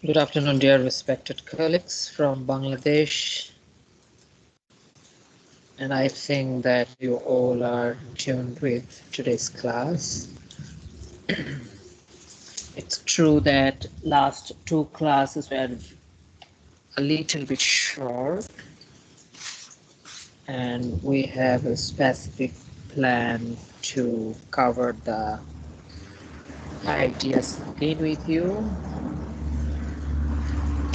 Good afternoon, dear respected colleagues from Bangladesh. And I think that you all are tuned with today's class. It's true that last two classes were a little bit short, and we have a specific plan to cover the ideas again with you.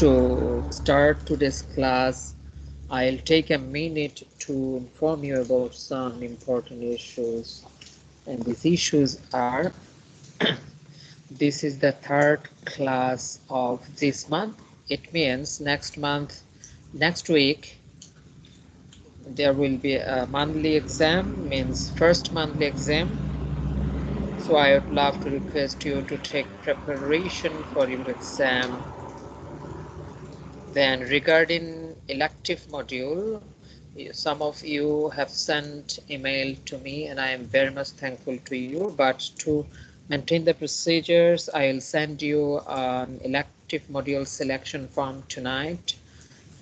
To start today's class, I'll take a minute to inform you about some important issues, and these issues are this is the third class of this month. It means next week there will be a monthly exam, means first monthly exam. So I would love to request you to take preparation for your exam. Then regarding elective module, some of you have sent email to me and I am very much thankful to you, but to maintain the procedures, I'll send you an elective module selection form tonight,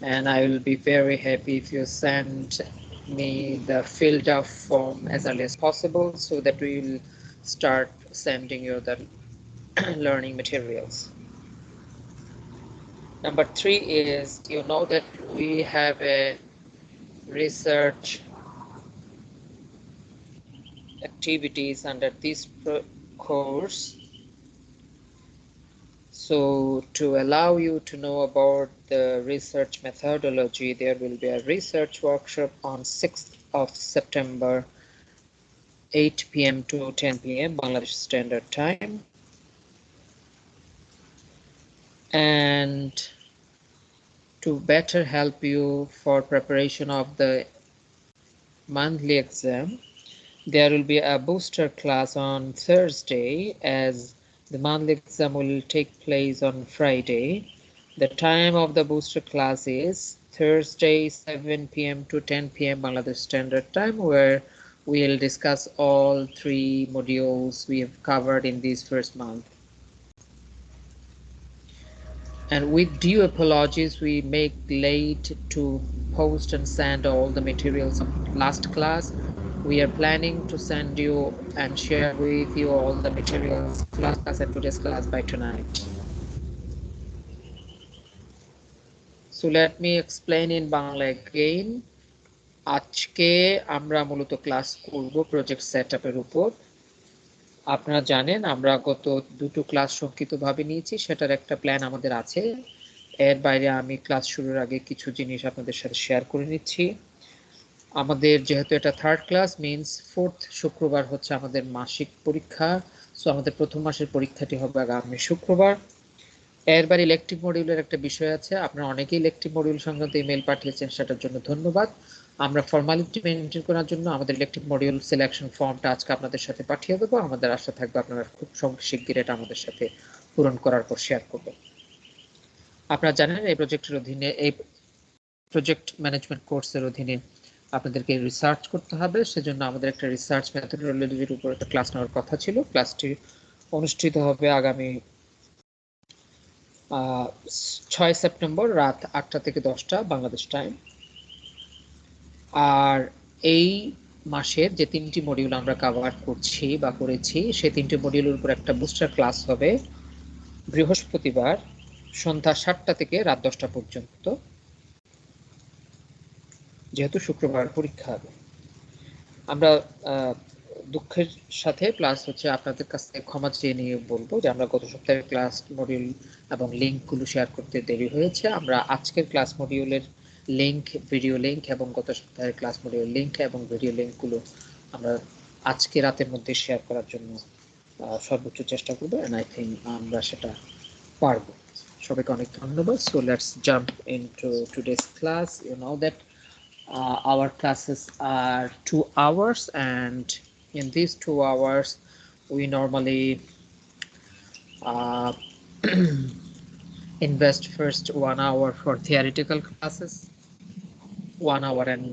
and I will be very happy if you send me the filled out form as early as possible so that we will start sending you the learning materials. Number 3 is, you know that we have a research activities under this course. So to allow you to know about the research methodology, there will be a research workshop on 6th of September, 8 p.m. to 10 p.m. Bangladesh Standard Time. And to better help you for preparation of the monthly exam, there will be a booster class on Thursday, as the monthly exam will take place on Friday. The time of the booster class is Thursday 7 p.m. to 10 p.m. Bangladesh Standard Time, where we'll discuss all 3 modules we have covered in this first month. And with due apologies, we make late to post and send all the materials of last class. We are planning to send you and share with you all the materials last class and today's class by tonight. So let me explain in Bangla again. আজকে আমরা মূলত class করব project সেটআপের উপর। আপনারা জানেন আমরা গত দুটো ক্লাস সংক্ষিপ্তভাবে নিয়েছি, সেটার একটা প্ল্যান আমাদের আছে। এর বাইরে আমি ক্লাস শুরুর আগে কিছু জিনিস আপনাদের সাথে শেয়ার করে নিচ্ছি। আমাদের যেহেতু এটা থার্ড ক্লাস, মিন্স 4th শুক্রবার হচ্ছে আমাদের মাসিক পরীক্ষা। সো আমাদের প্রথম মাসের পরীক্ষাটি হবে আগামী শুক্রবার। এর বাইরে ইলেকটিভ মডিউলের একটা বিষয় আছে। আপনারা অনেকেই ইলেকটিভ মডিউল সংক্রান্ত ইমেল পাঠিয়েছেন, সেটার জন্য ধন্যবাদ। আমরা ফর্মালিটি মেনটেন করার জন্য আমাদের ইলেকটিভ মডিউল সিলেকশন ফর্মটা আজকে আপনাদের সাথে পাঠিয়ে দেবো। আমাদের আশা থাকবে আপনারা খুব শিগগির এটা আমাদের সাথে পূরণ করার পর শেয়ার করবেন। আপনারা জানেন এই প্রজেক্টের অধীনে, এই প্রজেক্ট ম্যানেজমেন্ট কোর্সের অধীনে আপনাদেরকে রিসার্চ করতে হবে। সেজন্য আমাদের একটা রিসার্চ মেথডোলজির উপর একটা ক্লাস নেওয়ার কথা ছিল। ক্লাসটি অনুষ্ঠিত হবে আগামী 6 সেপ্টেম্বর রাত 8টা থেকে 10টা বাংলাদেশ টাইম। আর এই মাসের যে 3টি মডিউল আমরা কভার করছি বা করেছি, সেই 3টি মডিউলের উপর একটা বুস্টার ক্লাস হবে বৃহস্পতিবার সন্ধ্যা 7টা থেকে রাত 10টা পর্যন্ত, যেহেতু শুক্রবার পরীক্ষা হবে। আমরা দুঃখের সাথে প্লাস হচ্ছে আপনাদের কাছ থেকে ক্ষমা চেয়ে নিয়ে বলবো যে আমরা গত সপ্তাহের ক্লাস মডিউল এবং লিঙ্কগুলো শেয়ার করতে দেরি হয়েছে। আমরা আজকের ক্লাস মডিউলের লিঙ্ক, ভিডিও লিঙ্ক এবং গত সপ্তাহের ক্লাস মডিউল লিঙ্ক এবং ভিডিও লিঙ্কগুলো আমরা আজকে রাতের মধ্যে শেয়ার করার জন্য সর্বোচ্চ চেষ্টা করবো, এন্ড আই থিঙ্ক আমরা সেটা পারবো। সবাইকে অনেক ধন্যবাদ। So let's jump into today's class. You know that our classes are 2 hours, and in these 2 hours we normally invest first 1 hour for theoretical classes, 1 hour and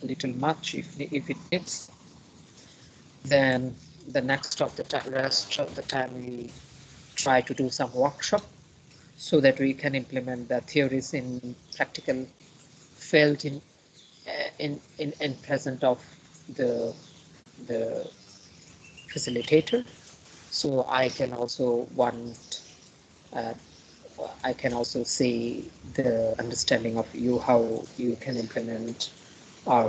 a little much if it needs. Then the rest of the time we try to do some workshop. so that we can implement the theories in practical field in present of the facilitator. So I can also uh, I can also see the understanding of you how you can implement or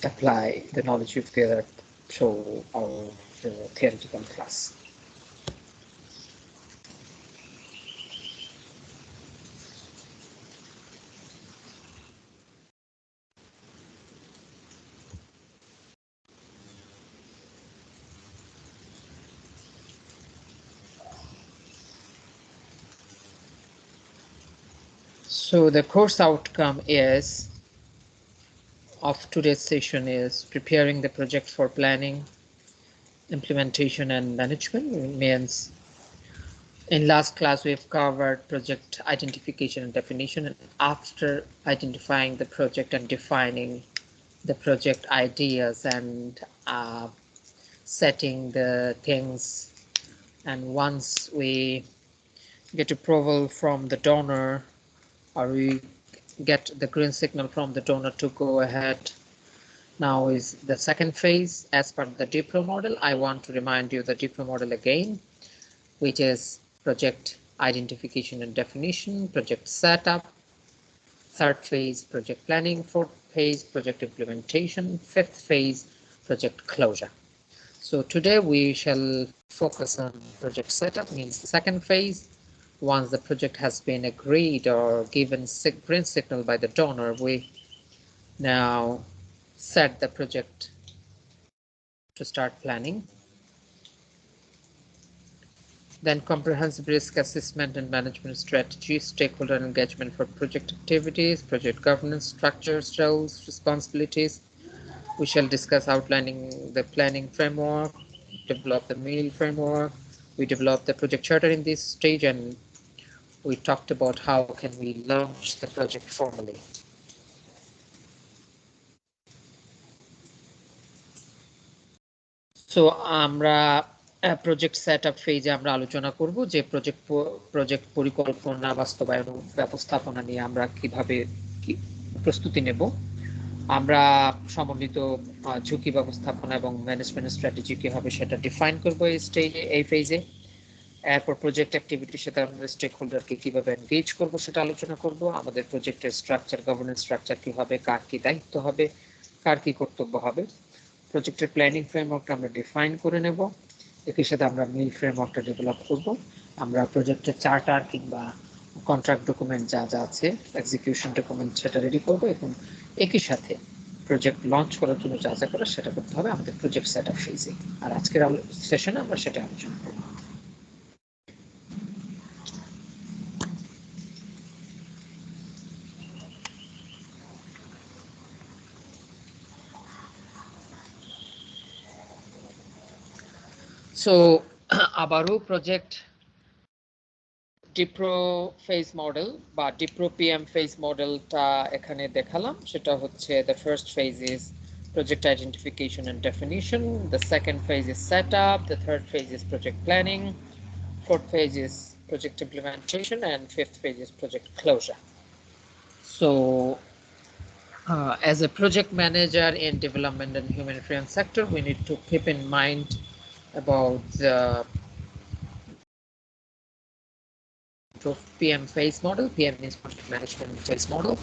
apply the knowledge you've gathered through our theoretical class. So the course outcome is of today's session is preparing the project for planning, implementation and management. It means in last class we've covered project identification and definition, and after identifying the project and defining the project ideas and setting the things, and once we get approval from the donor or we get the green signal from the donor to go ahead, now is the second phase as per the Diploma model. I want to remind you the Diploma model again, which is project identification and definition, project setup, third phase project planning, fourth phase project implementation, fifth phase project closure. So today we shall focus on project setup, means the second phase. Once the project has been agreed or given green signal by the donor, we now set the project to start planning. Then comprehensive risk assessment and management strategy, stakeholder engagement for project activities, project governance structures, roles, responsibilities. We shall discuss outlining the planning framework, develop the meal framework. We developed the project charter in this stage, and we talked about how can we launch the project formally. So আমরা project setup ফেজে আমরা আলোচনা করব যে project পরিকল্পনা বাস্তবায়ন ব্যবস্থাপনা নিয়ে আমরা কিভাবে প্রস্তুতি নেব। আমরা সমন্বিত ঝুঁকি ব্যবস্থাপনা এবং ম্যানেজমেন্ট স্ট্র্যাটেজি কি হবে সেটা ডিফাইন করব এই স্টেজে, এই ফেজে। এরপর প্রজেক্ট অ্যাক্টিভিটির সাথে আমাদের স্টেক হোল্ডারকে কিভাবে এনগেজ করব সেটা আলোচনা করব। আমাদের প্রজেক্টের স্ট্রাকচার, গভর্নেন্স স্ট্রাকচার কি হবে, কার কি দায়িত্ব হবে, কার কি কর্তব্য হবে। প্রজেক্টের প্ল্যানিং ফ্রেমওয়ার্কটা আমরা ডিফাইন করে নেব। একই সাথে আমরা মিল ফ্রেমওয়ার্কটা ডেভেলপ করব। আমরা প্রজেক্টের চার্টার কিংবা কন্ট্রাক্ট ডকুমেন্ট যা যা আছে, এক্সিকিউশন ডকুমেন্ট সেটা রেডি করব, এবং একই সাথে প্রজেক্ট লঞ্চ করার জন্য যা যা করে সেটা করতে হবে আমাদের প্রজেক্ট সেটআপ ফেজে। আর আজকের সেশনে আমরা সেটা আলোচনা করব। সো আবারও প্রজেক্ট ডিপ্রো ফেজ মডেল বা ডিপ্রো পিএম ফেজ মডেলটা এখানে দেখালাম। সেটা হচ্ছে the first phase is project identification and definition, the second phase is setup, the third phase is project planning, fourth phase is project implementation, and fifth phase is project closure. So as a project manager in development and humanitarian sector, we need to keep in mind about the PM phase model. PM means project management phase model.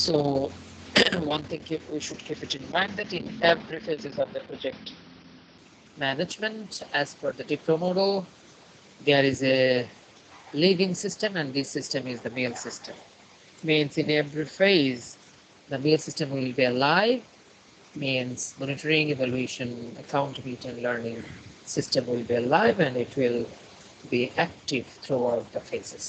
So one thing we should keep it in mind that in every phases of the project management, as per the Diploma model, there is a living system, and this system is the meal system. Means in every phase, the meal system will be alive, means monitoring, evaluation, accountability, and learning system will be alive, and it will be active throughout the phases.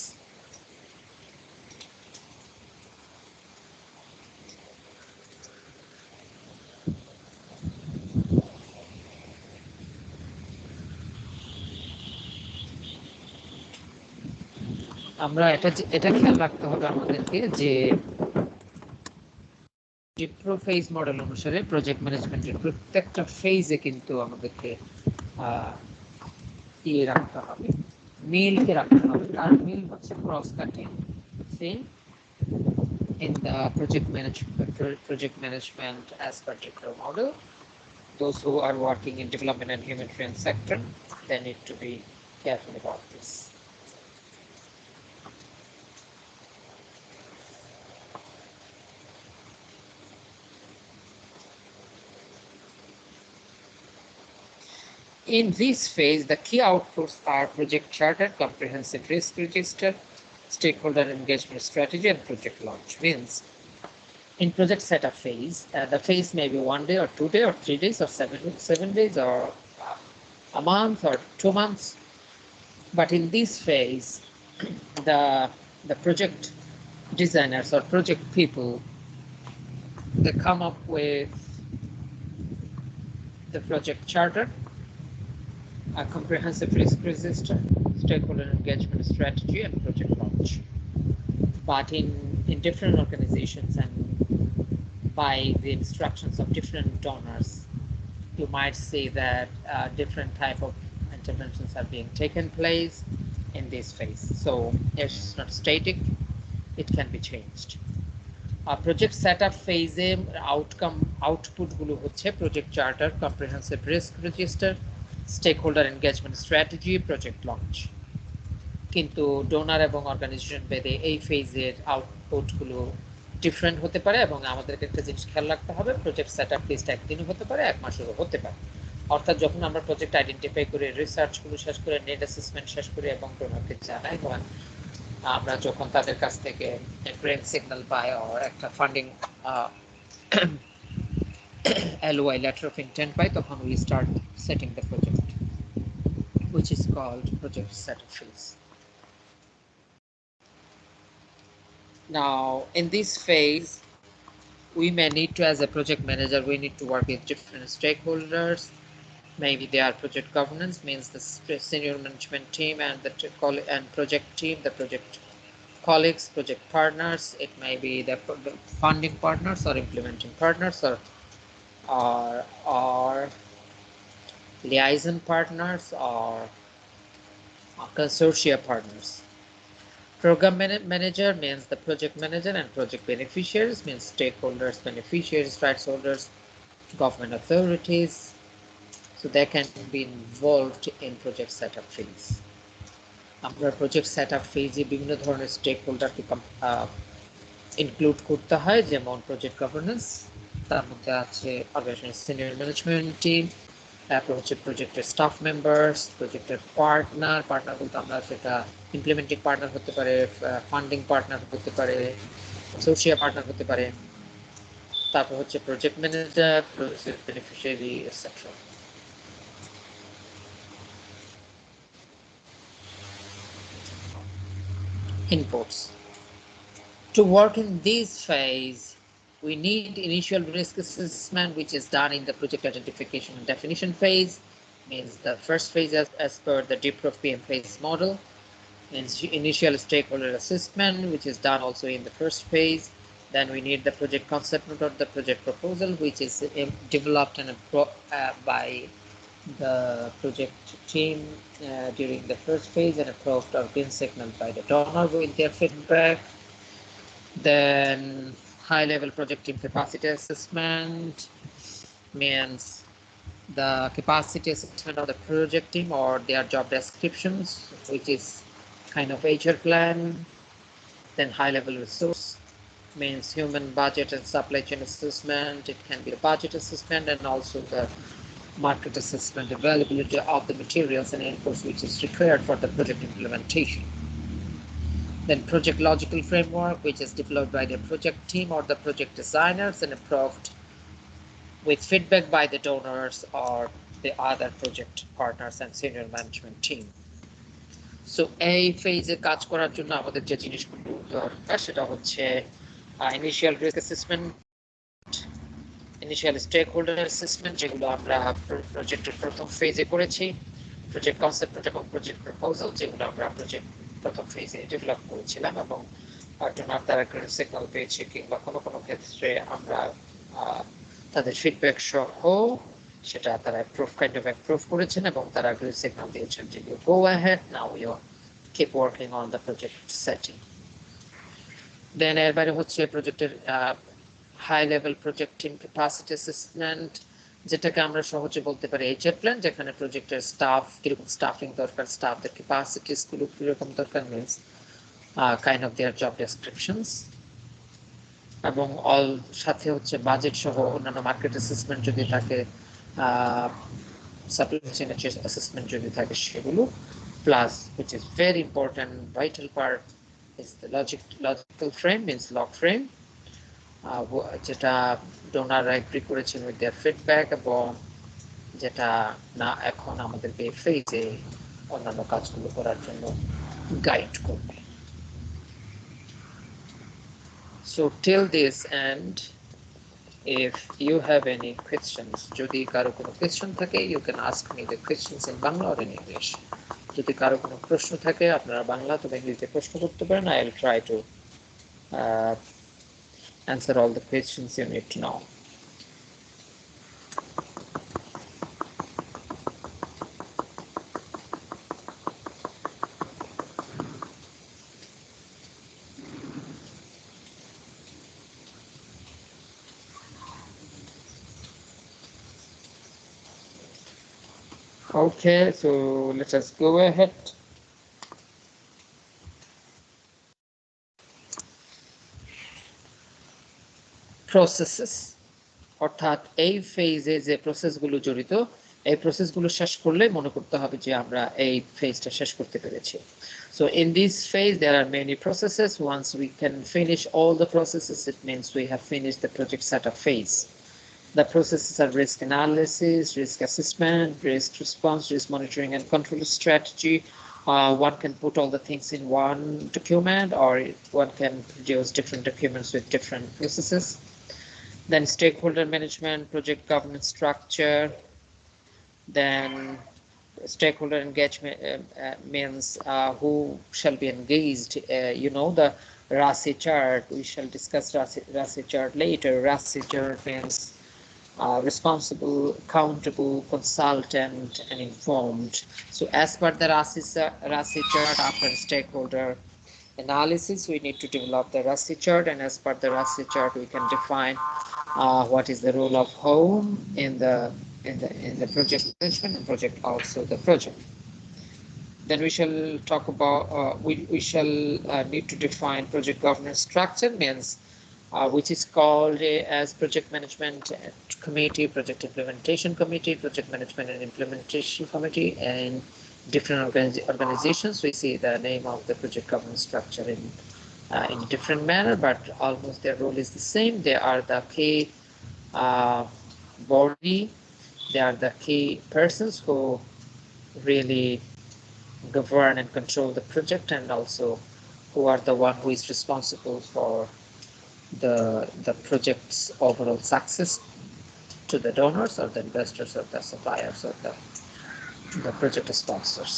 আমরা এটা খেয়াল রাখতে হবে আমাদেরকে যে ডিপ্রো phase model অনুসারে project ম্যানেজমেন্টের প্রত্যেকটা ফেজে কিন্তু আমাদেরকে রাখতে হবে। মিলকে রাখতে হবে, আর মিল হচ্ছে cross cutting same in the project management as particular model. Those who are working in development and humanitarian sector, they need to be careful about this. In this phase, the key outputs are project charter, comprehensive risk register, stakeholder engagement strategy, and project launch. Means in project setup phase, the phase may be 1 day or 2 days or 3 days or 7 days or a month or 2 months. But in this phase, the project designers or project people, they come up with the project charter, a comprehensive risk register, stakeholder engagement strategy, and project launch. But in different organizations and by the instructions of different donors, you might see that different type of interventions are being taken place in this phase. So it's not static, it can be changed. Project setup phase output গুলো হচ্ছে project charter, comprehensive risk register, stakeholder engagement strategy, project launch. কিন্তু donor এবং organisation ভেদে এই ফেজের output গুলো different হতে পারে, এবং আমাদেরকে একটা জিনিস খেয়াল রাখতে হবে, প্রজেক্ট সেটআপ ফেজটা একদিনও হতে পারে, এক মাসেরও হতে পারে। অর্থাৎ যখন আমরা প্রজেক্ট আইডেন্টিফাই করে রিসার্চ গুলো শেষ করে নেট অ্যাসেসমেন্ট শেষ করে এবং ডোনারকে জানাই, এবং আমরা যখন তাদের কাছ থেকে গ্রিন সিগন্যাল পাই আর একটা funding LOI letter of intent পাই, তখন we start setting the project, which is called project setup phase. Now in this phase, we may need to, as a project manager, we need to work with different stakeholders. Maybe they are project governance, means the senior management team and the project team, the project colleagues, project partners. It may be the funding partners or implementing partners or liaison partners or consortia partners. Program manager means the project manager, and project beneficiaries means stakeholders, beneficiaries, rights holders, government authorities. So they can be involved in project setup phase. আমরা project setup ফেজে বিভিন্ন ধরনের stake হোল্ডারকে include করতে হয়, যেমন project governance, তার মধ্যে আছে অর্গানাইজেশন সিনিয়র ম্যানেজমেন্ট টিম, তারপর হচ্ছে প্রজেক্টের স্টাফ মেম্বার্স, প্রজেক্টের পার্টনার বলতে আমরা সেটা ইমপ্লিমেন্টিং পার্টনার হতে পারে, ফান্ডিং পার্টনার হতে পারে, সোশিয়াল পার্টনার হতে পারে, তারপর হচ্ছে project manager, project beneficiary, etcetera. Inputs. To work in this phase, we need initial risk assessment, which is done in the project identification and definition phase. Means the first phase as per the DPM phase model. Means initial stakeholder assessment, which is done also in the first phase. Then we need the project concept note or the project proposal, which is developed and by the project team during the first phase and approved or been signaled by the donor with their feedback. Then high-level project team capacity assessment means the capacity assessment of the project team or their job descriptions, which is kind of HR plan. Then high-level resource means human budget and supply chain assessment. It can be a budget assessment and also the market assessment, availability of the materials and inputs which is required for the project implementation. Then project logical framework, which is developed by the project team or the project designers and approved with feedback by the donors or the other project partners and senior management team. So এই ফেজে কাজ করার জন্য আমাদের যে জিনিসগুলো দরকার সেটা হচ্ছে initial risk assessment, initial stakeholder assessment, যেগুলো আমরা প্রজেক্টের প্রথম ফেজে করেছি, প্রজেক্ট কনসেপ্ট এবং প্রজেক্ট প্রপোজাল, যেগুলো আমরা প্রজেক্ট প্রথম ফেজে ডেভেলপ করেছিলাম এবং ডোনার তারা গ্রিন সিগন্যাল পেয়েছে, কিংবা কোনো কোনো ক্ষেত্রে আমরা তাদের ফিডব্যাক সহ সেটা তারা অ্যাপ্রুভ করেছেন এবং তারা গ্রিন সিগন্যাল দিয়েছেন যে go ahead, now you keep working on the project setting. Then এরপরে হচ্ছে প্রজেক্টের high level project team capacity assessment, যেটাকে আমরা সহজে বলতে পারি HR প্ল্যান, যেখানে প্রজেক্টের স্টাফ কিরকম স্টাফিং দরকার, স্টাফদের ক্যাপাসিটিস গুলো কিরকম দরকার, means kind of their job descriptions, এবং অল সাথে হচ্ছে বাজেট সহ অন্যান্য মার্কেট অ্যাসেসমেন্ট যদি থাকে, সাপ্লাই চেইন অ্যাসেসমেন্ট যদি থাকে সেগুলো, plus which is very important vital part is the logical frame, means log frame, যেটা ডোনাররা এগ্রি করেছেন উইথ দেয়ার ফিডব্যাক, এবং যেটা না এখন আমাদেরকে ফেজে অন্যান্য কাজগুলো করার জন্য গাইড করবে। So till this end, if you have any questions, যদি কারো কোনো কোয়েশ্চেন থাকে, you can ask me the questions in Bangla or in English. যদি কারো কোনো প্রশ্ন থাকে আপনারা বাংলা অথবা ইংরেজিতে প্রশ্ন করতে পারেন। I will try to answer all the questions you need to know. Okay, so let us go ahead. Processes, অর্থাৎ এই ফেজে যে প্রসেসগুলো জড়িত, এই প্রসেসগুলো শেষ করলে মনে করতে হবে যে আমরা এই ফেজটা শেষ করতে পেরেছি। So in this phase there are many processes. Once we can finish all the processes, it means we have finished the project setup phase. The processes are risk analysis, risk assessment, risk response, risk monitoring and control strategy. One can put all the things in one document, or one can produce different documents with different processes. Then stakeholder management, project governance structure. Then stakeholder engagement means who shall be engaged. You know, the RASI chart, we shall discuss RASI chart later. RASI chart means responsible, accountable, consultant, and informed. So as per the RASI chart, after stakeholder analysis, we need to develop the RASI chart, and as per the RASI chart, we can define what is the role of home in the project management and project, also the project. Then we shall talk about we shall need to define project governance structure, means which is called as project management committee, project implementation committee, project management and implementation committee, and different organizations. We see the name of the project governance structure in a different manner, but almost their role is the same. They are the key body, they are the key persons who really govern and control the project, and also who are the one who is responsible for the project's overall success to the donors or the investors or the suppliers or the project sponsors.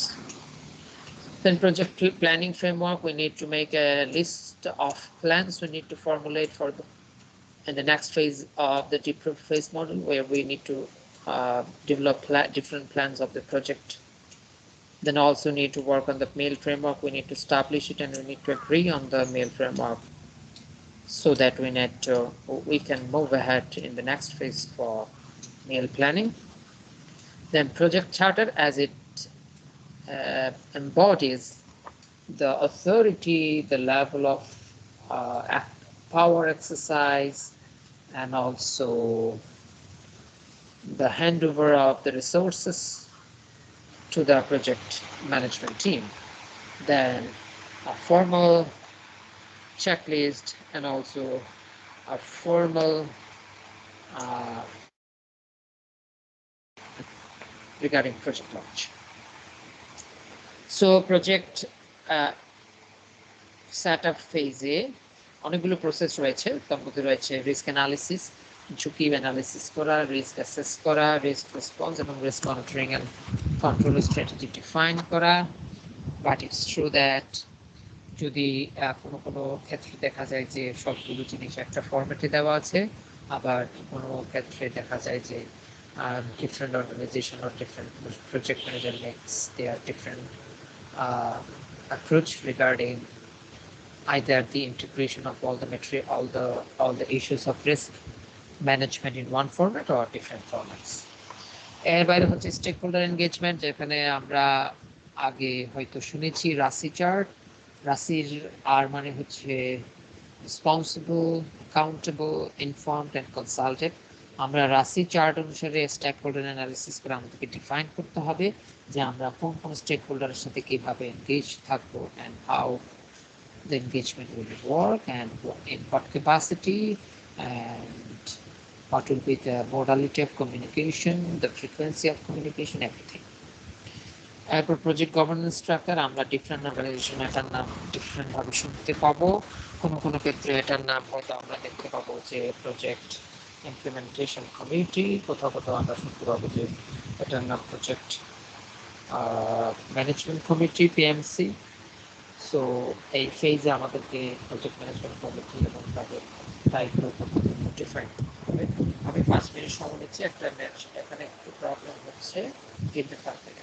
Then project planning framework, we need to make a list of plans we need to formulate for in the next phase of the Diploma phase model, where we need to develop different plans of the project. Then also need to work on the mail framework. We need to establish it, and we need to agree on the mail framework, so that we can move ahead in the next phase for mail planning. Then project charter, as it embodies the authority, the level of power exercise, and also the handover of the resources to the project management team. Then a formal checklist, and also a formal regarding project launch. So project setup phase অনেকগুলো process রয়েছে, তার মধ্যে রয়েছে risk analysis, ঝুঁকি analysis করা, risk assess করা, risk response এবং risk monitoring and control strategy define করা। বাট ইটস ট্রু দ্যাট যদি কোনো ক্ষেত্রে দেখা যায় যে সবগুলো জিনিস একটা ফরম্যাটে দেওয়া আছে, আবার কোনো ক্ষেত্রে দেখা যায় যে different organization or different project manager makes their different approach regarding either the integration of all the material, all the issues of risk management in one format or different formats. এর বাইরে হচ্ছে স্টেকহোল্ডার এনগেজমেন্ট, যেখানে আমরা আগে হয়তো শুনেছি Rasi chart. রাসির আর মানে হচ্ছে responsible, accountable, informed and consulted. আমরা রাসি চার্ট অনুসারে স্টেক হোল্ডার অ্যানালিসিস করে আমাদেরকে ডিফাইন করতে হবে যে আমরা কোন কোন স্টেক হোল্ডারের সাথে কিভাবে এনগেজ থাকবো, and how the engagement will work, and in what capacity, and what will be the modality of communication, the frequency of communication, everything. এরপর প্রজেক্ট গভর্নেন্স স্ট্রাকচার, আমরা ডিফারেন্ট অর্গানাইজেশন এটার নাম ডিফারেন্ট ভাবে শুনতে পাবো। কোনো কোনো ক্ষেত্রে এটার নাম হয়তো আমরা দেখতে পাবো যে প্রজেক্ট ইমপ্লিমেন্টেশন কমিটি, কোথাও কোথাও আমরা শুনতে পাবো যে এটার নাম project management committee, PMC. So এই ফেজে আমাদেরকে প্রজেক্ট ম্যানেজমেন্ট কমিটি এবং তাদের টাইপগুলো ডিফারেন্ট হবে। আমি 5 মিনিট সময় নিচ্ছি, একটা ম্যাচ এখানে একটু প্রবলেম হচ্ছে, কিন্তু 5 minute.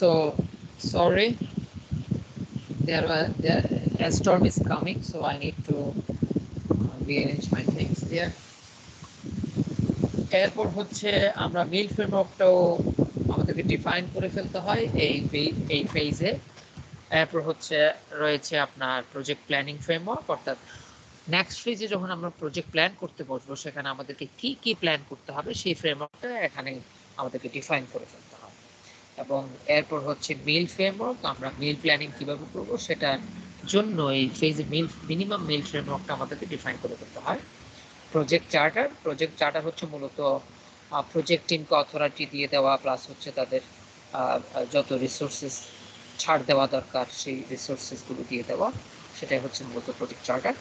So sorry, a storm is coming, so I need to rearrange my things there. এরপর হচ্ছে আমরা মিল ফ্রেমওয়ার্কটাও আমাদেরকে ডিফাইন করে ফেলতে হয় এই ফেজে। এরপর হচ্ছে রয়েছে আপনার প্রজেক্ট প্ল্যানিং ফ্রেমওয়ার্ক, অর্থাৎ নেক্সট ফেজে যখন আমরা প্রজেক্ট প্ল্যান করতে বসবো সেখানে আমাদেরকে কি কি প্ল্যান করতে হবে সেই ফ্রেমওয়ার্কটা এখানে আমাদেরকে ডিফাইন করে ফেলতে হবে। এবং এরপর হচ্ছে মিল ফ্রেমওয়ার্ক, আমরা মিল প্ল্যানিং কিভাবে করব সেটার জন্য এই ফেজে মিনিমাম মিল ফ্রেমওয়ার্কটা আমাদেরকে ডিফাইন করে ফেলতে হয়। প্রজেক্ট চার্টার হচ্ছে মূলত প্রজেক্ট টিমকে অথরিটি দিয়ে দেওয়া, প্লাস হচ্ছে তাদের যত রিসোর্সেস ছাড় দেওয়া দরকার সেই রিসোর্সেসগুলো দিয়ে দেওয়া, সেটাই হচ্ছে মূলত প্রজেক্ট চার্টার।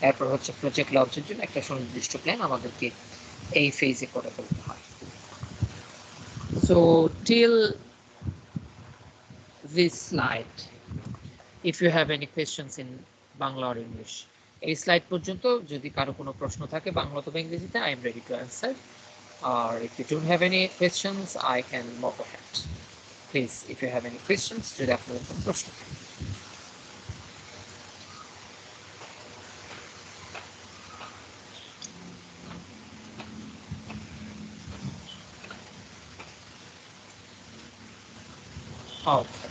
এরপর হচ্ছে প্রজেক্ট লঞ্চের জন্য একটা সুনির্দিষ্ট প্ল্যান আমাদেরকে এই ফেজে করে ফেলতে হয়। So till this slide, if you have any questions in Bangla or English, এই স্লাইড পর্যন্ত যদি কারো কোনো প্রশ্ন থাকে বাংলা অথবা ইংরেজিতে, I am ready to answer, or if you don't have any questions I can move ahead. Please, if you have any questions, যদি আপনাদের কোনো প্রশ্ন থাকে। Okay.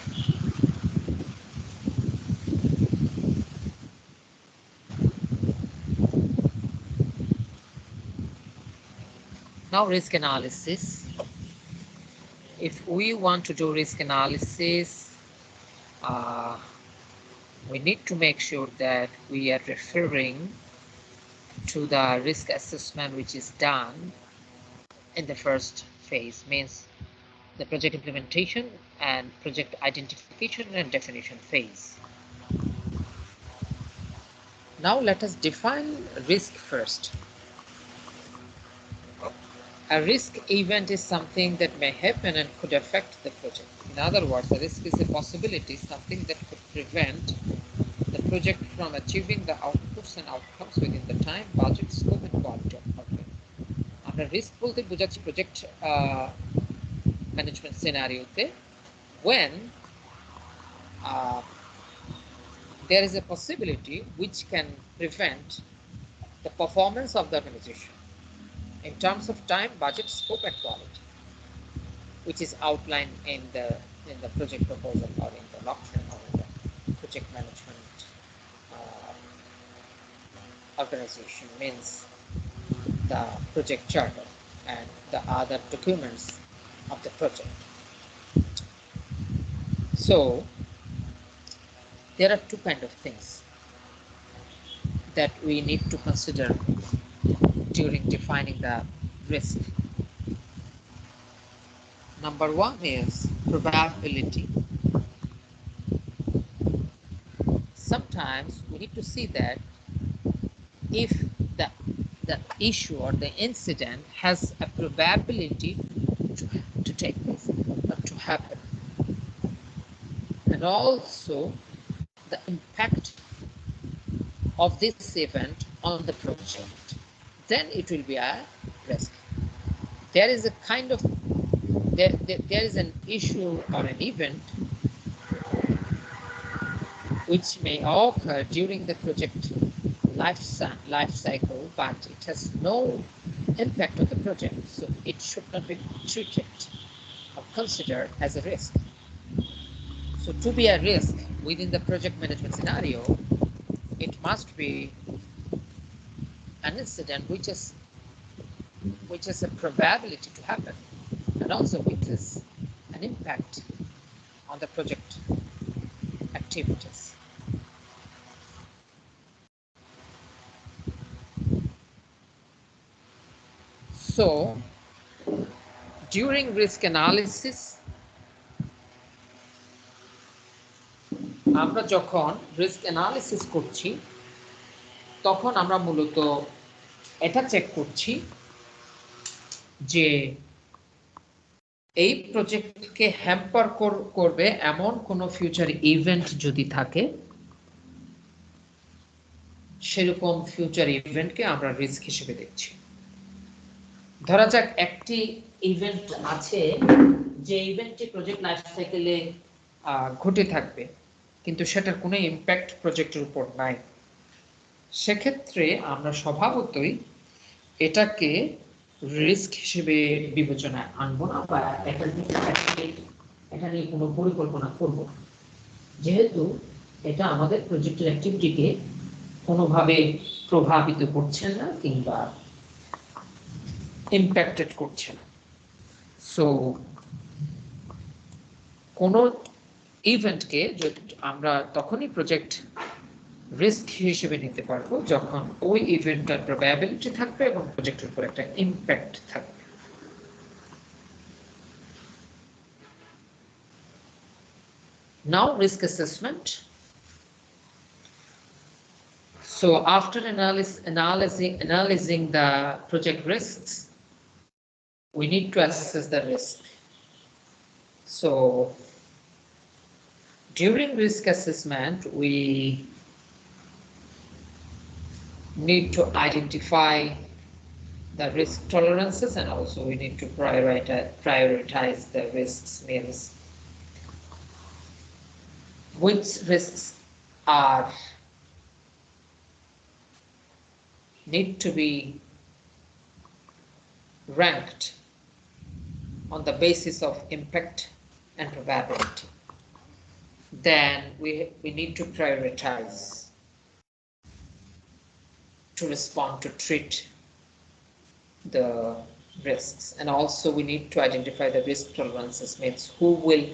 Now risk analysis. If we want to do risk analysis, we need to make sure that we are referring to the risk assessment which is done in the first phase. Means the project implementation and project identification and definition phase. Now let us define risk first. A risk event is something that may happen and could affect the project. In other words, a risk is a possibility, something that could prevent the project from achieving the outputs and outcomes within the time, budget, scope and quality of output. আমরা risk বলতে বোঝাচ্ছি project management scenario-তে when there is a possibility which can prevent the performance of the organization in terms of time, budget, scope and quality, which is outlined in the project proposal or in the doctrine or in the project management organization, means the project charter and the other documents of the project. So there are two kind of things that we need to consider during defining the risk. Number one is probability. Sometimes we need to see that if the issue or the incident has a probability to take place or to happen, and also the impact of this event on the project, then it will be a risk. There is a kind of there is an issue or an event which may occur during the project life cycle, but it has no impact on the project, so it should not be treated or considered as a risk. So to be a risk within the project management scenario, it must be an incident which has a probability to happen, and also which is an impact on the project activities. So during risk analysis, আমরা যখন risk analysis করছি তখন আমরা মূলত এটা check করছি যে এই প্রজেক্টকে হ্যাম্পার করবে এমন কোনো ফিউচার ইভেন্ট যদি থাকে, সেরকম ফিউচার ইভেন্টকে আমরা রিস্ক হিসেবে দেখছি। ধরা যাক একটি ইভেন্ট আছে যে ইভেন্টটি প্রজেক্ট লাইফ সাইকেলে ঘটে থাকবে, কিন্তু সেটার কোনো ইম্প্যাক্ট প্রজেক্টের উপর নাই। সেক্ষেত্রে আমরা স্বভাবতই এটাকে রিস্ক হিসেবে বিবেচনায় আনবো না, বা এখানে কোনো পরিকল্পনা করব না, যেহেতু এটা আমাদের প্রজেক্টের অ্যাক্টিভিটিকে কোনোভাবে প্রভাবিত করছে না কিংবা ইম্প্যাক্টেড করছে না। সো কোনো ইভেন্টকে আমরা তখনই প্রজেক্ট রিস্ক হিসেবে নিতে পারবো যখন ওই ইভেন্টটার প্রবাবিলিটি থাকবে এবং প্রজেক্টের উপর একটা ইম্প্যাক্ট থাকবে। Now risk assessment. So after analyzing the project risks, we need to assess the risk. So during risk assessment, we need to identify the risk tolerances, and also we need to prioritize the risks, means which risks need to be ranked on the basis of impact and probability. Then we need to prioritize to respond, to treat the risks, and also we need to identify the risk tolerances, means who will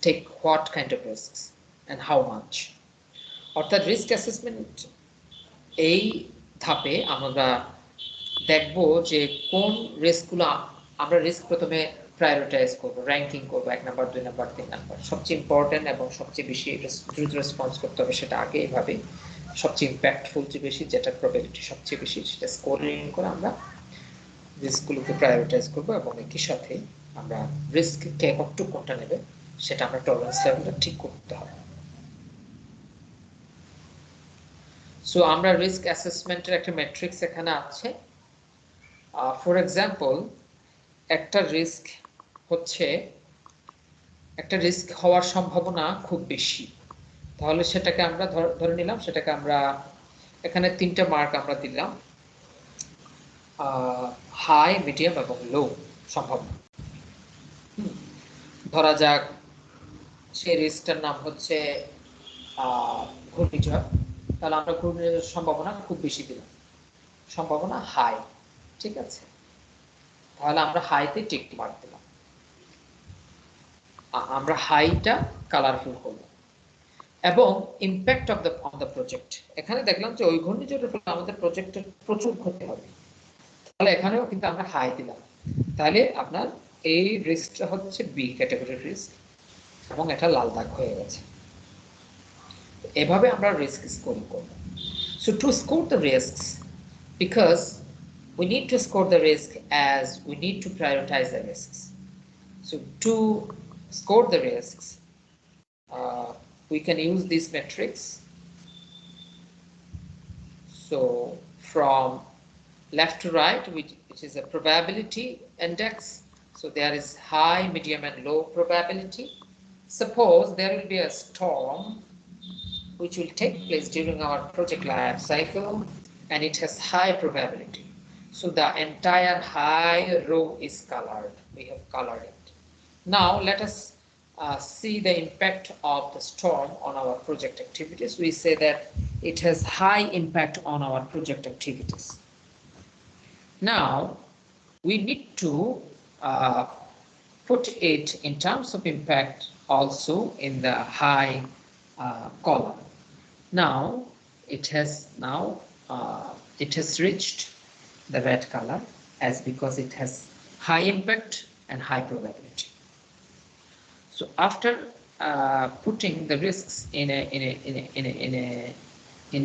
take what kind of risks and how much. অর্থাৎ risk assessment এই ধাপে আমরা দেখব যে কোন রিস্কগুলো আমরা risk প্রথমে prioritise করবো, র্যাঙ্কিং করবো 1 নাম্বার 2 নাম্বার 3 নাম্বার, সবচেয়ে ইম্পর্টেন্ট এবং সবচেয়ে বেশি দ্রুত রেসপন্স করতে হবে সেটা আগে এইভাবে, সবচেয়ে ইম্প্যাক্টফুল যে বেশি, যেটা প্রবাবিলিটি সবচেয়ে বেশি, সেটা স্কোরিং করে আমরা রিস্কগুলোকে প্রায়োরিটাইজ করবো এবং একই সাথে আমরা রিস্ক কে কতটুকু কোনটা নেবে সেটা আমরা টলারেন্স লেভেলটা ঠিক করতে হবে। সো আমরা রিস্ক অ্যাসেসমেন্টের একটা ম্যাট্রিক্স এখানে আছে। ফর এক্সাম্পল, একটা রিস্ক হচ্ছে, একটা রিস্ক হওয়ার সম্ভাবনা খুব বেশি, তাহলে সেটাকে আমরা ধরে নিলাম, সেটাকে আমরা এখানে 3টা মার্ক আমরা দিলাম, হাই, মিডিয়াম এবং লো সম্ভাবনা। ধরা যাক সেই রিস্কটার নাম হচ্ছে ঘূর্ণিঝড়, তাহলে আমরা ঘূর্ণিঝড়ের সম্ভাবনা খুব বেশি দিলাম, সম্ভাবনা হাই, ঠিক আছে, তাহলে আমরা হাইতে টিক মার্ক দিলাম, আমরা হাইটা কালারফুল করব। এবং impact of on the project, এখানে দেখলাম যে ওই ঘূর্ণিঝড়ের ফলে আমাদের প্রজেক্টের প্রচুর ক্ষতি হবে, তাহলে এখানেও কিন্তু আমরা হাই দিলাম, তাহলে আপনার এই রিস্কটা হচ্ছে বি ক্যাটাগরির রিস্ক এবং এটা লাল দাগ হয়ে গেছে। এভাবে আমরা রিস্ক স্কোরিং করব। So to score the risks, because we need to score the risk as we need to prioritize the risks. So to score the risks, we can use these metrics. So from left to right, which is a probability index. So there is high, medium, and low probability. Suppose there will be a storm which will take place during our project life cycle, and it has high probability. So the entire high row is colored. We have colored it. Now let us see the impact of the storm on our project activities. We say that it has high impact on our project activities. Now we need to put it in terms of impact also in the high column. Now it has reached the red color, as because it has high impact and high probability. So after putting the risks in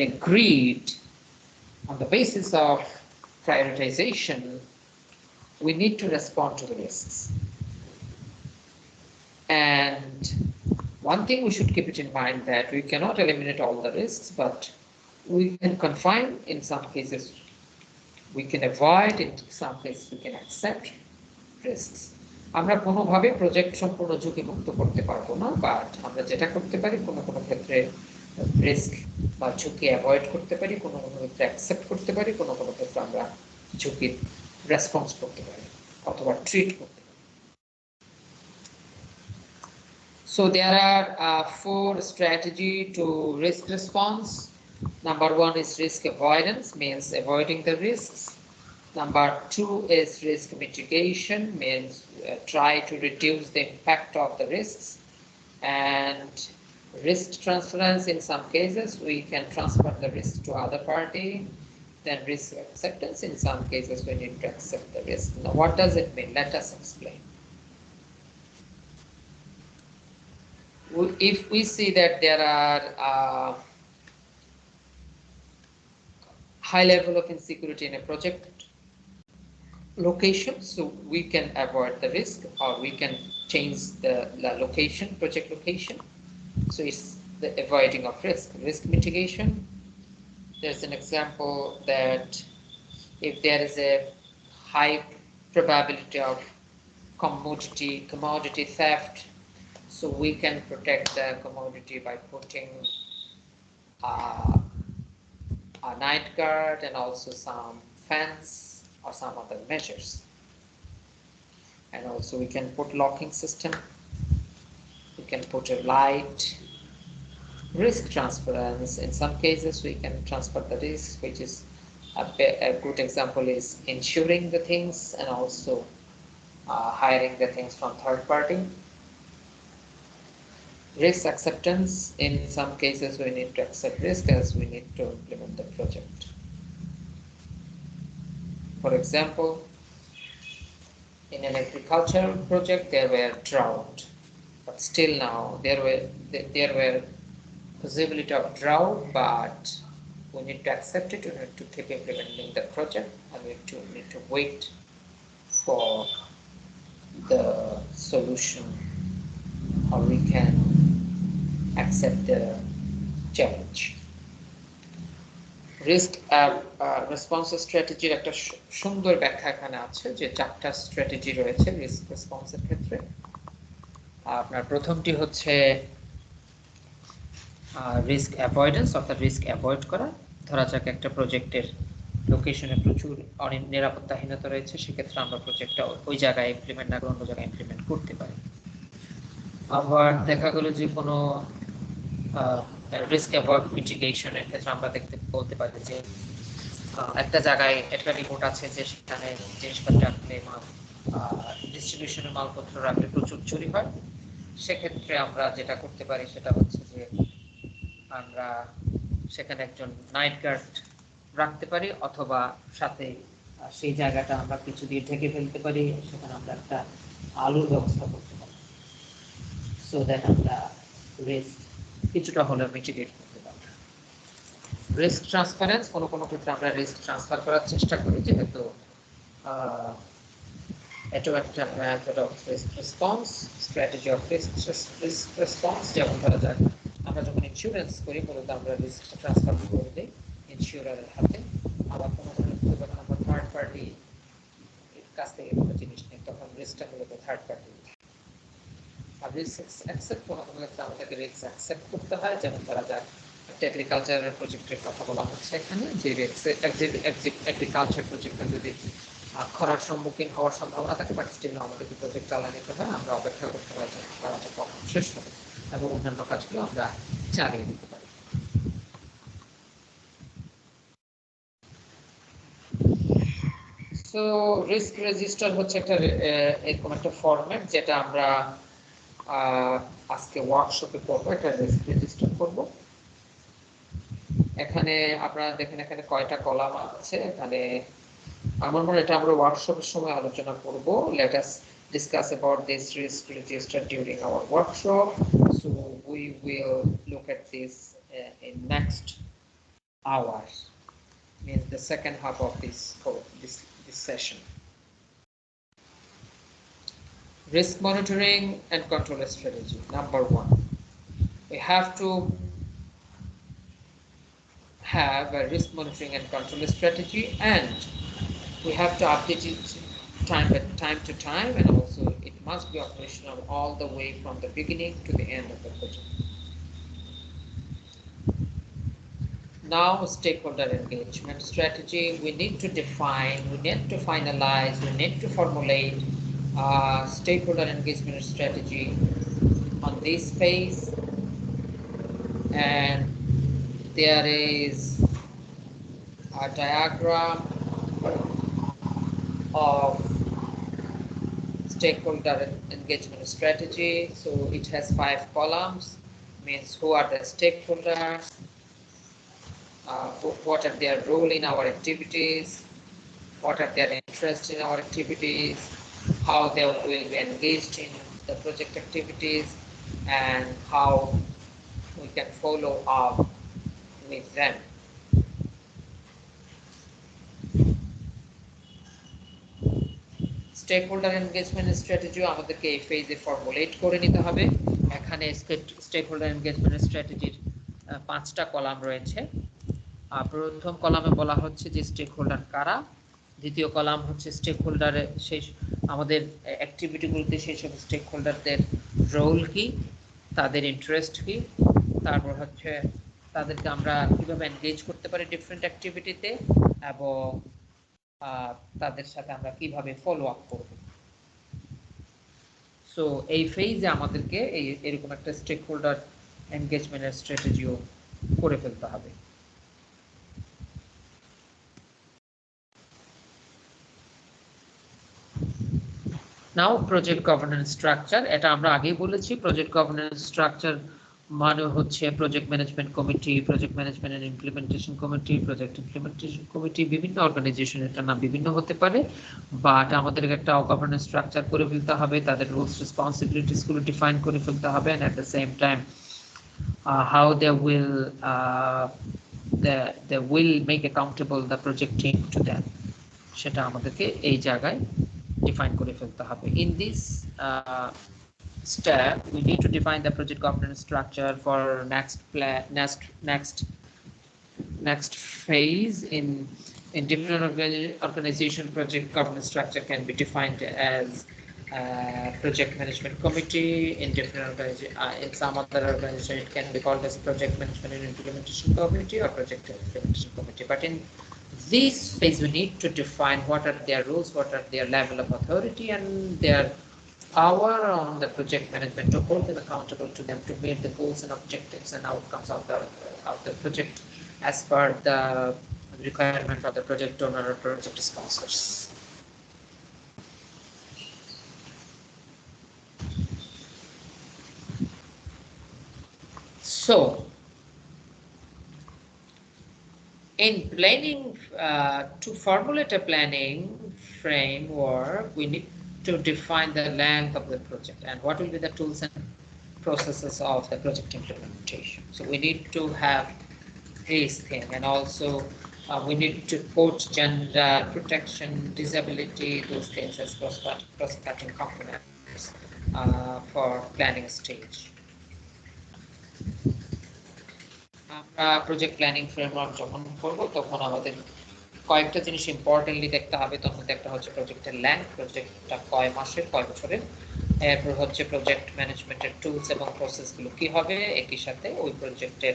a grid on the basis of prioritization, we need to respond to the risks. And one thing we should keep it in mind, that we cannot eliminate all the risks, but we can confine in some cases, we can avoid, in some cases we can accept risks. আমরা কোনোভাবে project সম্পূর্ণ ঝুঁকিমুক্ত করতে পারবো না, but আমরা যেটা করতে পারি, কোনো কোনো ক্ষেত্রে রিস্ক বা ঝুঁকি অ্যাভয়েড করতে পারি, কোনো কোনো ক্ষেত্রে অ্যাকসেপ্ট করতে পারি, কোনো কোনো ক্ষেত্রে আমরা ঝুঁকির রেসপন্স করতে পারি অথবা ট্রিট করতে পারি। So there are 4 strategies to risk response. Number 1 is risk avoidance, means avoiding the risks. Number 2 is risk mitigation, means try to reduce the impact of the risks. And risk transference, in some cases we can transfer the risk to other party. Then risk acceptance, in some cases we need to accept the risk. Now what does it mean? Let us explain. If we see that there are high level of insecurity in a project location, so we can avoid the risk, or we can change the location, project location. So it's the avoiding of risk. Risk mitigation, there's an example that if there is a high probability of commodity theft, so we can protect the commodity by putting a night guard and also some fence or some other measures. And also we can put locking system, we can put a light. Risk transference, in some cases we can transfer the risk, which is a good example is insuring the things and also hiring the things from third party. Risk acceptance, in some cases we need to accept risk as we need to implement the project. For example, In an agricultural project, there were drought, but still now there were possibility of drought, but we need to accept it. We need to keep implementing the project, and we need to wait for the solution, or we can accept the challenge. Risk response স্ট্র্যাটেজির একটা সুন্দর ব্যাখ্যা এখানে আছে, যে 4টা strategy রয়েছে risk রেসপন্সের ক্ষেত্রে। আপনার প্রথমটি হচ্ছে রিস্ক অ্যাভয়েডেন্স, অর্থাৎ রিস্ক অ্যাভয়েড করা। ধরা যাক একটা প্রজেক্টের লোকেশনে প্রচুর নিরাপত্তাহীনতা রয়েছে, সেক্ষেত্রে আমরা প্রজেক্টটা ওই জায়গায় ইমপ্লিমেন্ট না করে অন্য জায়গায় ইমপ্লিমেন্ট করতে পারি। আবার দেখা গেল যে কোনো রিস্ক অ্যাভয়েড মিটিগেশনের ক্ষেত্রে আমরা বলতে পারি যে একটা জায়গায় একটা রিপোর্ট আছে যে সেখানে জিনিসপত্র রাখলে ডিস্ট্রিবিউশনের মালপত্র রাখলে প্রচুর চুরি হয়। সেক্ষেত্রে আমরা যেটা করতে পারি সেটা হচ্ছে যে আমরা সেখানে একজন নাইট গার্ড রাখতে পারি, অথবা সাথে সেই জায়গাটা আমরা কিছু দিয়ে ঢেকে ফেলতে পারি, সেখানে আমরা একটা আলোর ব্যবস্থা করতে পারি, সো দ্যাট আমরা রিস্ক কিছুটা হলেও মিটিগেট করতে পারি। রিস্ক ট্রান্সপারেন্স, কোনো ক্ষেত্রে আমরা রিস্ক ট্রান্সফার করার চেষ্টা করি, যেহেতু এটাও একটা method of risk response, strategy of risk response. যেমন ধরা যাক আমরা যখন ইন্স্যুরেন্স করি, মূলত আমরা রিস্ক ট্রান্সফার করে দিই ইন্স্যুরারের হাতে। আবার কোনো ক্ষেত্রে যখন আমরা থার্ড পার্টি কাছ থেকে কোনো জিনিস নেই, তখন রিস্কটা মূলত থার্ড পার্টি। আর রিস্ক অ্যাকসেপ্ট, কোনো ক্ষেত্রে আমাদেরকে রিস্ক অ্যাকসেপ্ট করতে হয়। যেমন ধরা যাক একটা এগ্রিকালচারাল প্রজেক্টের কথা বলা হচ্ছে এখানে, যে এগ্রিকালচার প্রজেক্টটা যদি খরার সম্মুখীন হওয়ার সম্ভাবনা থাকে, বাট স্টিল আমাদেরকে প্রজেক্ট চালিয়ে নিতে হয়, আমরা অপেক্ষা করতে পারি খরাটা কখন শেষ হবে, এবং অন্যান্য কাজগুলো আমরা চালিয়ে দিতে পারি। সো রিস্ক রেজিস্টার হচ্ছে একটা এরকম একটা ফরম্যাট, যেটা আমরা আজকে ওয়ার্কশপে করবো। একটা রিস্ক রেজিস্টার করব। এখানে আপনারা দেখেন এখানে কয়টা কলাম আছে। এখানে আমার মনে হয় এটা আমরা ওয়ার্কশপের সময় আলোচনা করব। Let us discuss about this risk register during our workshop, so we will look at this in next hour, means the second half of this session. Risk monitoring and control strategy. Number 1, we have to have a risk monitoring and control strategy, and we have to update it time to time, and also it must be operational all the way from the beginning to the end of the project. Now, stakeholder engagement strategy. We need to define, we need to finalize, we need to formulate stakeholder engagement strategy on this phase, and there is a diagram of stakeholder engagement strategy. So it has 5 columns, means who are the stakeholders, what are their role in our activities, what are their interests in our activities, how they will be engaged in the project activities, and how we can follow up with them. Stakeholder engagement strategy আমাদেরকে এই ফেজে formulate করে নিতে হবে। এখানে stakeholder engagement স্ট্র্যাটেজির 5টা column রয়েছে। প্রথম কলামে বলা হচ্ছে যে স্টেকহোল্ডার কারা, দ্বিতীয় কলাম হচ্ছে স্টেকহোল্ডারের সেই আমাদের অ্যাক্টিভিটিগুলোতে সেই সব স্টেকহোল্ডারদের রোল কি, তাদের ইন্টারেস্ট কি, তারপর হচ্ছে তাদেরকে আমরা কিভাবে এনগেজ করতে পারি ডিফারেন্ট অ্যাক্টিভিটিতে, এবং তাদের সাথে আমরা কিভাবে ফলো আপ করব। সো এই ফেজে আমাদেরকে এরকম একটা স্টেক হোল্ডার এনগেজমেন্টের স্ট্র্যাটেজিও করে ফেলতে হবে। নাও প্রজেক্ট গভর্নেন্স স্ট্রাকচার, এটা আমরা আগেই বলেছি। প্রজেক্ট গভর্নেন্স স্ট্রাকচার মানে হচ্ছে project management committee, project management and implementation committee, project implementation committee, বিভিন্ন অর্গানাইজেশন, এটা নাম বিভিন্ন হতে পারে, বাট আমাদের একটা গভর্নেন্স স্ট্রাকচার করে ফেলতে হবে, তাদের রুলস রেসপন্সিবিলিটিস গুলো ডিফাইন করে ফেলতে হবে, and at the same time how they will make accountable the project team to them, সেটা আমাদেরকে এই জায়গায় ডিফাইন করে ফেলতে হবে। In this step we need to define the project governance structure for next phase. In different organization, project governance structure can be defined as project management committee. In different in some other organization it can be called as project management and implementation committee or project implementation committee. But in this phase we need to define what are their roles, what are their level of authority, and their power on the project management to hold them accountable to them to meet the goals and objectives and outcomes of the project as per the requirement of the project owner or project sponsors. So in planning, to formulate a planning framework, we need to define the length of the project and what will be the tools and processes of the project implementation. So we need to have this thing, and also we need to put gender protection, disability, those things as cross-cutting components for planning stage. আমরা project planning framework যখন করব তখন আমাদের কয়েকটা জিনিস importantly দেখতে হবে। তখন একটা হচ্ছে প্রজেক্টের লেন্থ, প্রজেক্টটা কয় মাসের কয় বছরের, এরপর হচ্ছে প্রজেক্ট ম্যানেজমেন্টের টুলস এবং প্রসেসগুলো কি হবে, একই সাথে ওই প্রজেক্টের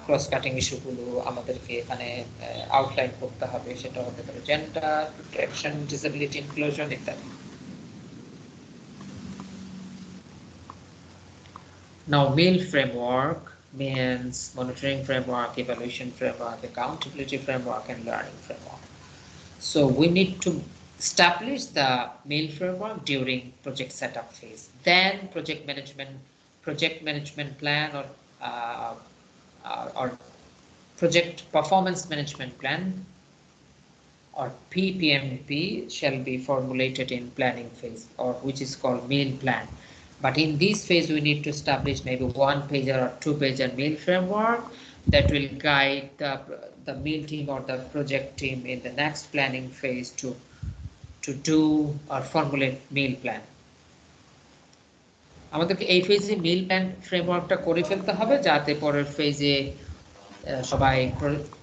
ক্রস কাটিং ইস্যুগুলো আমাদেরকে এখানে আউটলাইন করতে হবে। সেটা হতে পারে জেন্ডার প্রোটেকশন, ডিসেবিলিটি, ইনক্লুশন ইত্যাদি। Now, MAIL framework means monitoring framework, evaluation framework, accountability framework, and learning framework. So we need to establish the MAIL framework during project setup phase. Then project management plan or project performance management plan or PPMP shall be formulated in planning phase, or which is called MAIL plan. But in this phase we need to establish maybe 1-pager or 2-pager MAIL framework that will guide the MAIL team or the project team in the next planning phase to do or formulate MAIL plan. আমাদেরকে এই ফেজে MAIL plan ফ্রেমওয়ার্কটা করে ফেলতে হবে যাতে পরের ফেজে সবাই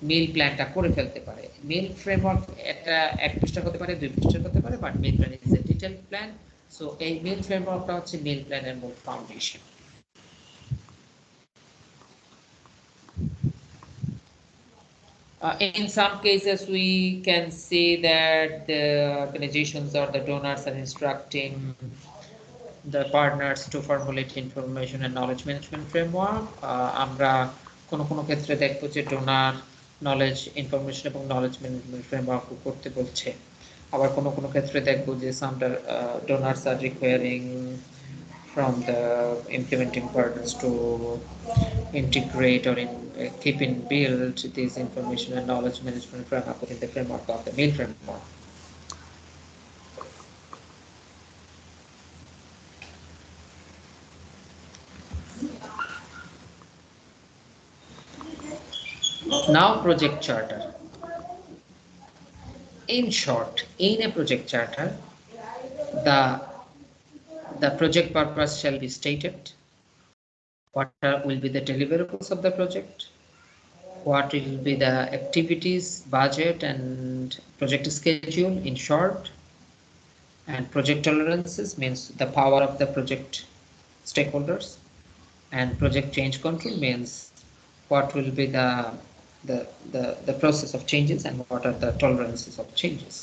MAIL প্ল্যানটা করে ফেলতে পারে। MAIL ফ্রেমওয়ার্ক একটা 1 পৃষ্ঠা হতে পারে, 2 পৃষ্ঠা হতে পারে, but MAIL plan is a detailed plan. So এই MAIL ফ্রেমওয়ার্কটা হচ্ছে MAIL প্ল্যানের মূল foundation. In some cases we can see that the organizations or the donors are instructing the partners to formulate information and knowledge management framework. আমরা কোনো ক্ষেত্রে দেখবো যে donor knowledge information এবং নলেজ ম্যানেজমেন্ট ফ্রেমওয়ার্ক করতে বলছে, আবার কোনো ক্ষেত্রে দেখবো যে সামটার donors are requiring from the implementing partners to integrate or keep in build this information and knowledge management framework within the framework of the MAIL framework. Now project charter. In short, in a project charter, the project purpose shall be stated, what will be the deliverables of the project, what will be the activities, budget, and project schedule in short, and project tolerances means the power of the project stakeholders, and project change control means what will be the process of changes and what are the tolerances of changes.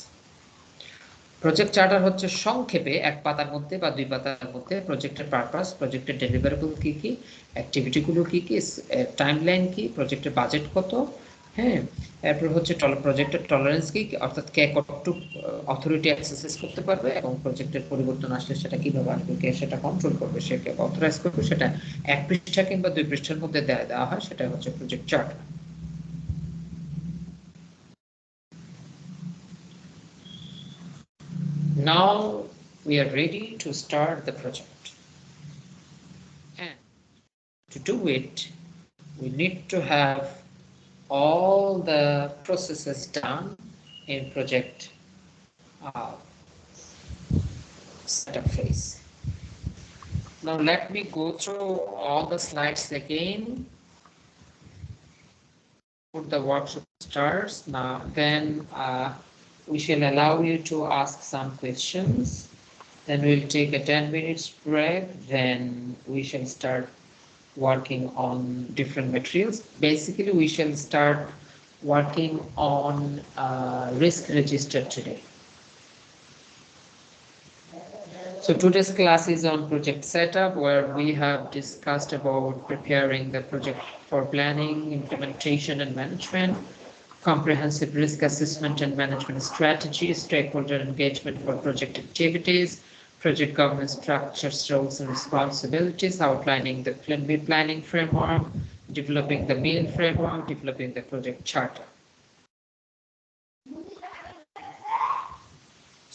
Project charter হচ্ছে সংক্ষেপে এক পাতার মধ্যে বা 2 পাতার মধ্যে প্রজেক্টের purpose, প্রজেক্টের ডেলিভারেবল কি কি, অ্যাক্টিভিটিগুলো কি কি, টাইমলাইন কি, প্রজেক্টের বাজেট কত, হ্যাঁ, এরপর হচ্ছে প্রজেক্টের টলারেন্স কি, অর্থাৎ কে কতটুকু অথরিটি এক্সারসাইজ করতে পারবে এবং প্রজেক্টের পরিবর্তন আসলে সেটা কিভাবে আসবে, কে সেটা কন্ট্রোল করবে, সে কে অথরাইজ করবে, সেটা 1 পৃষ্ঠা কিংবা 2 পৃষ্ঠার মধ্যে দেওয়া হয়, সেটা হচ্ছে project chart. Now we are ready to start the project, and to do it we need to have all the processes done in project uh, setup phase. Now let me go through all the slides again. Put the workshop starts now. Then we shall allow you to ask some questions. Then we'll take a 10 minutes break. Then we shall start working on different materials. Basically, we shall start working on risk register today. So today's class is on project setup, where we have discussed about preparing the project for planning, implementation and management, comprehensive risk assessment and management strategies, stakeholder engagement for project activities, project governance structures, roles and responsibilities, outlining the planning framework, developing the mean framework, developing the project charter.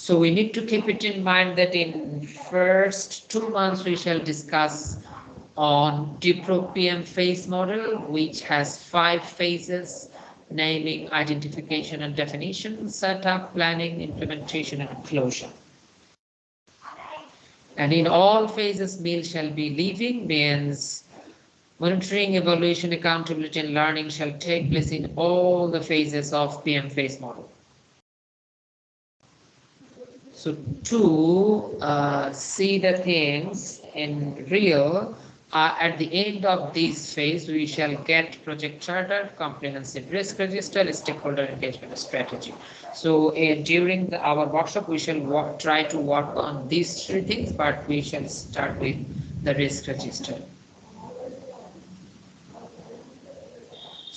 So we need to keep it in mind that in first 2 months we shall discuss on DPM phase model, which has 5 phases, naming identification and definition, setup, planning, implementation, and closure. And in all phases, meal shall be living, means monitoring, evaluation, accountability, and learning shall take place in all the phases of PM phase model. So to see the things in real, at the end of this phase, we shall get project charter, comprehensive risk register, stakeholder engagement strategy. So during our workshop, we shall try to work on these 3 things, but we shall start with the risk register.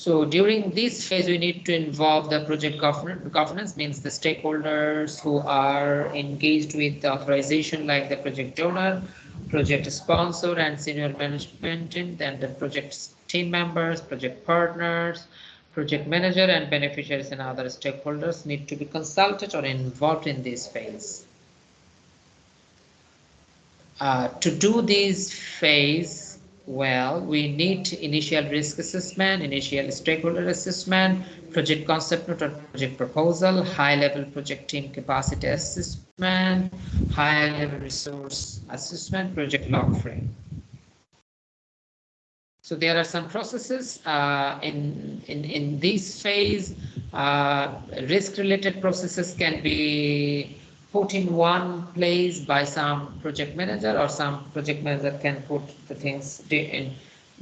So during this phase, we need to involve the project governance, means the stakeholders who are engaged with the authorization, like the project donor, project sponsor, and senior management team. Then the project team members, project partners, project manager, and beneficiaries and other stakeholders need to be consulted or involved in this phase. To do this phase well, we need initial risk assessment, initial stakeholder assessment, project concept note or project proposal, high-level project team capacity assessment, high-level resource assessment, project log frame. So there are some processes in this phase. Risk-related processes can be put in one place by some project manager, or some project manager can put the things in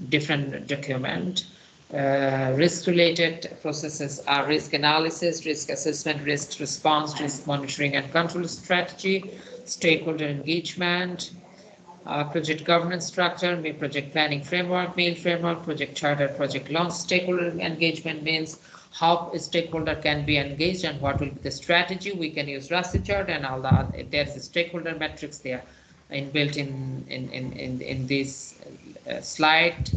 different document. Risk-related processes are risk analysis, risk assessment, risk response, risk monitoring and control strategy, stakeholder engagement, project governance structure, project planning framework, meal framework, project charter, project launch. Stakeholder engagement means how a stakeholder can be engaged and what will be the strategy. We can use RASI chart and all that. There's a stakeholder metrics there inbuilt in this slide.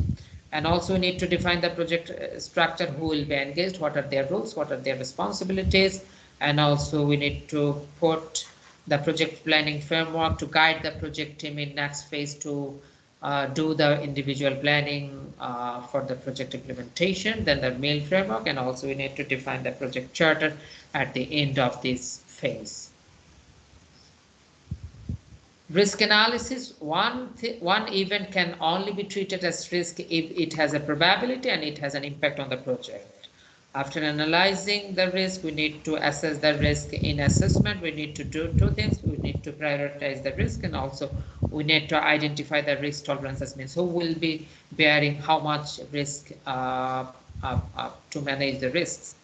And also we need to define the project structure, who will be engaged, what are their roles, what are their responsibilities, and also we need to put the project planning framework to guide the project team in next phase to do the individual planning for the project implementation. Then the meal framework, and also we need to define the project charter at the end of this phase. Risk analysis, one event can only be treated as risk if it has a probability and it has an impact on the project. After analyzing the risk, we need to assess the risk. In assessment, we need to do 2 things. We need to prioritize the risk, and also we need to identify the risk tolerances, means who will be bearing how much risk to manage the risks.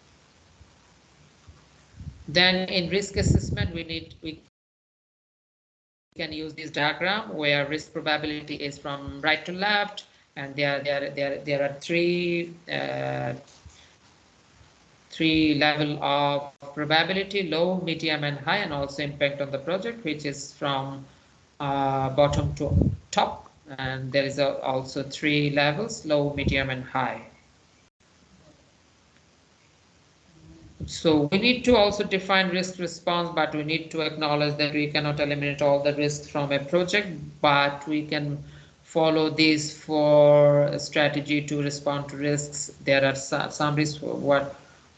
Then in risk assessment, we can use this diagram where risk probability is from right to left, and there are 3 three level of probability: low, medium, and high, and also impact on the project, which is from bottom to top. And there is also three levels: low, medium, and high. So we need to also define risk response, but we need to acknowledge that we cannot eliminate all the risks from a project, but we can follow this for a strategy to respond to risks. There are some risks what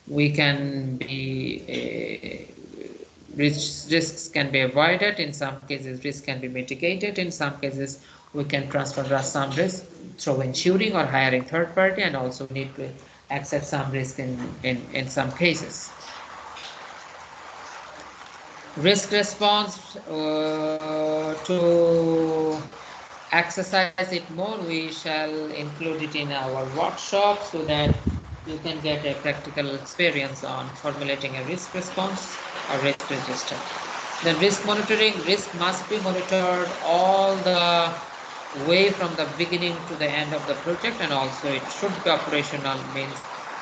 we can be risks can be avoided. In some cases, risks can be mitigated. In some cases, we can transfer some risk through insuring or hiring third party, and also need to accept some risk in some cases. Risk response, to exercise it more, we shall include it in our workshop so that you can get a practical experience on formulating a risk response or risk register. The risk monitoring, risk must be monitored all the way from the beginning to the end of the project, and also it should be operational, means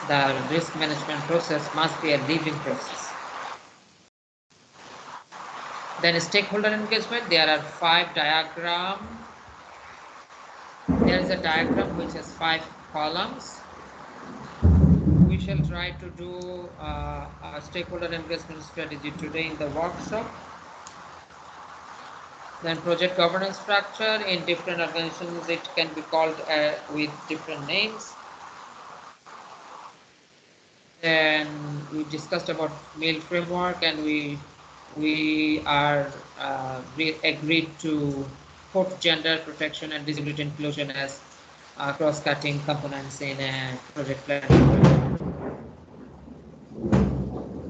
the risk management process must be a living process. Then stakeholder engagement, there are 5 diagrams. There is a diagram which has 5 columns. We shall try to do a stakeholder engagement strategy today in the workshop. Then project governance structure, in different organizations it can be called with different names. Then we discussed about MAIL framework, and we are agreed to put gender protection and disability inclusion as cross-cutting components in a project planning.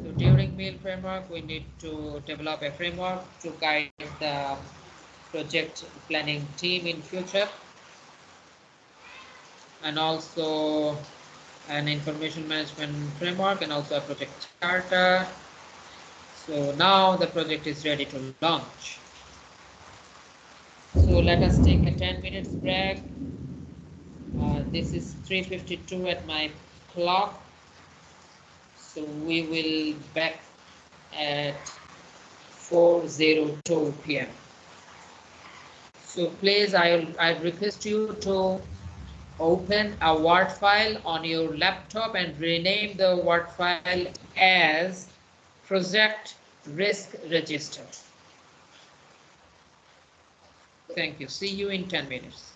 So during MAIL framework, we need to develop a framework to guide the project planning team in future, and also an information management framework, and also a project charter. So now the project is ready to launch. So let us take a 10 minutes break. This is 3:52 at my clock. So we will back at 4:02 p.m. So please, I request you to open a Word file on your laptop and rename the Word file as Project Risk Register. Thank you. See you in 10 minutes.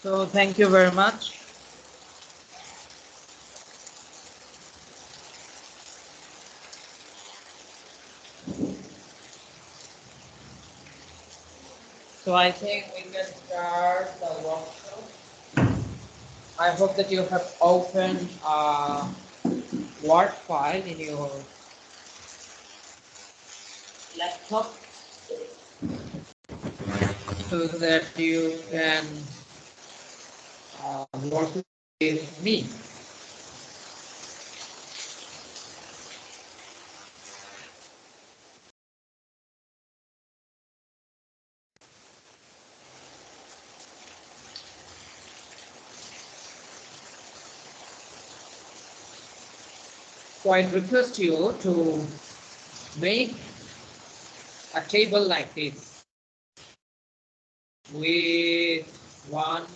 So thank you very much. So I think we can start the workshop. I hope that you have opened a Word file in your laptop so that you can work with me. So I request you to make a table like this with one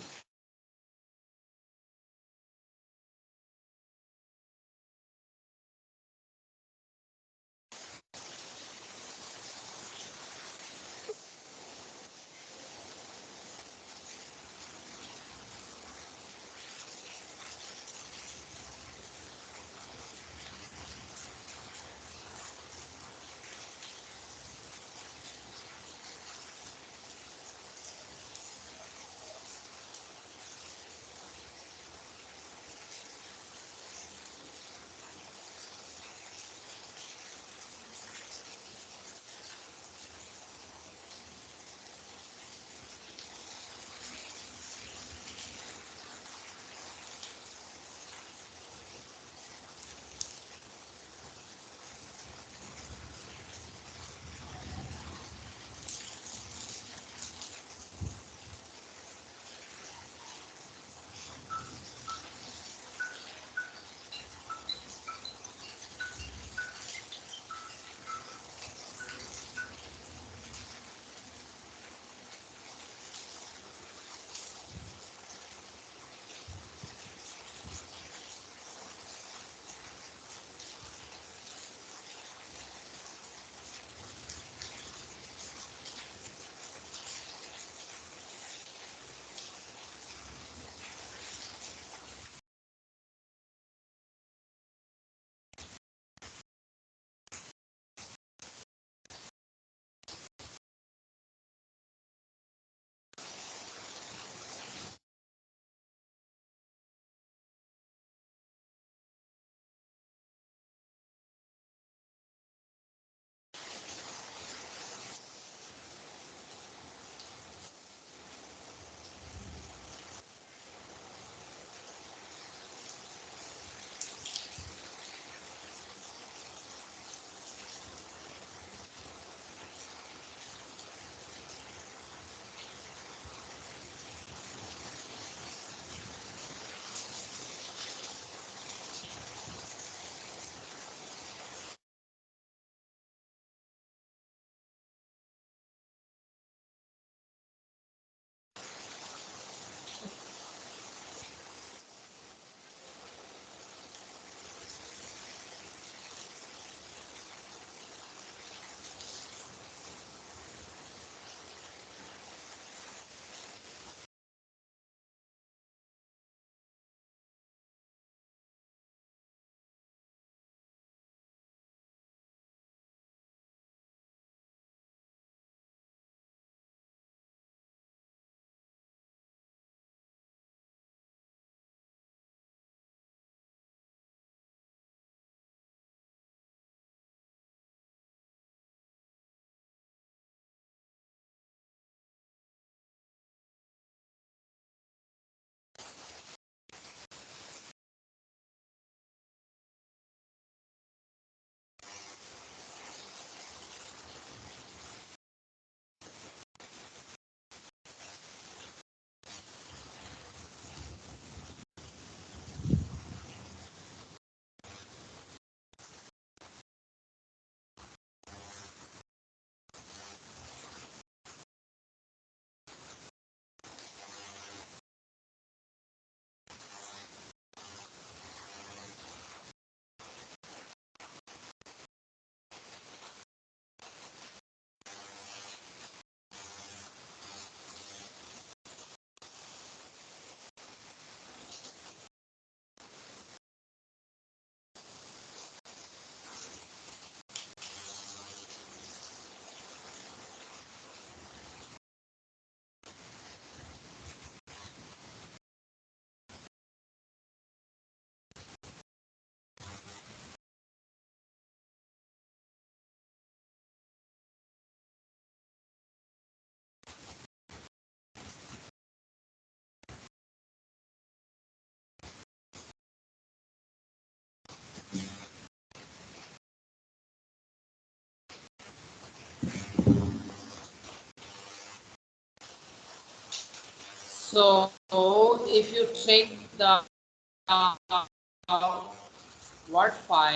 So if you check the word file